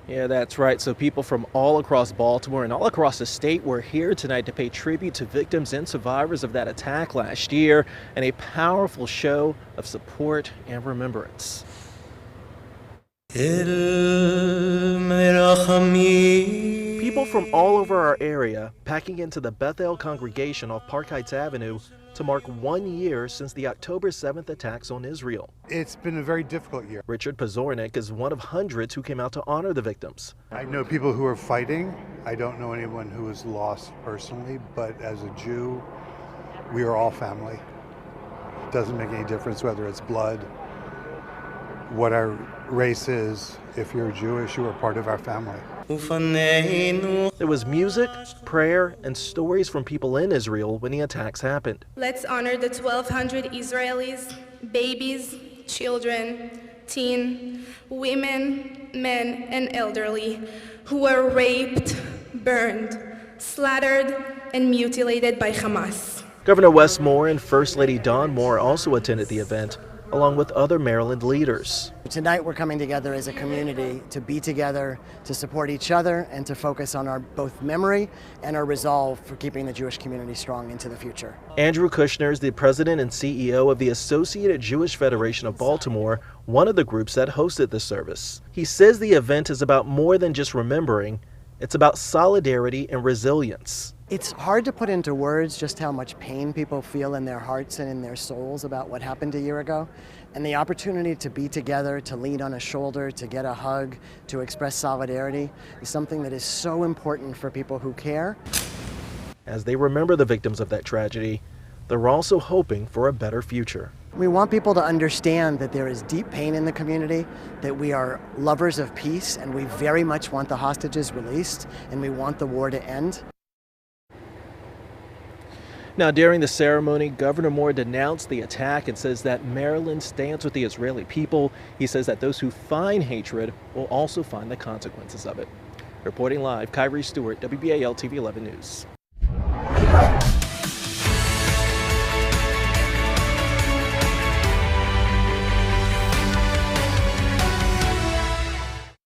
Yeah, that's right. So people from all across Baltimore and all across the state were here tonight to pay tribute to victims and survivors of that attack last year, and a powerful show of support and remembrance. People from all over our area packing into the Bethel congregation off Park Heights Avenue to mark 1 year since the October 7th attacks on Israel. It's been a very difficult year. Richard Pozornik is one of hundreds who came out to honor the victims. I know people who are fighting. I don't know anyone who was lost personally, but as a Jew, we are all family. It doesn't make any difference whether it's blood, what our race is. If you're Jewish, you are part of our family. There was music, prayer, and stories from people in Israel when the attacks happened. Let's honor the 1,200 Israelis, babies, children, teen, women, men, and elderly who were raped, burned, slaughtered, and mutilated by Hamas. Governor Wes Moore and First Lady Dawn Moore also attended the event, along with other Maryland leaders. Tonight we're coming together as a community to be together, to support each other, and to focus on our both memory and our resolve for keeping the Jewish community strong into the future. Andrew Kushner is the president and CEO of the Associated Jewish Federation of Baltimore, one of the groups that hosted the service. He says the event is about more than just remembering, it's about solidarity and resilience. It's hard to put into words just how much pain people feel in their hearts and in their souls about what happened a year ago. And the opportunity to be together, to lean on a shoulder, to get a hug, to express solidarity is something that is so important for people who care. As they remember the victims of that tragedy, they're also hoping for a better future. We want people to understand that there is deep pain in the community, that we are lovers of peace, and we very much want the hostages released, and we want the war to end. Now, during the ceremony, Governor Moore denounced the attack and says that Maryland stands with the Israeli people. He says that those who find hatred will also find the consequences of it. Reporting live, Kyrie Stewart, WBAL TV 11 News.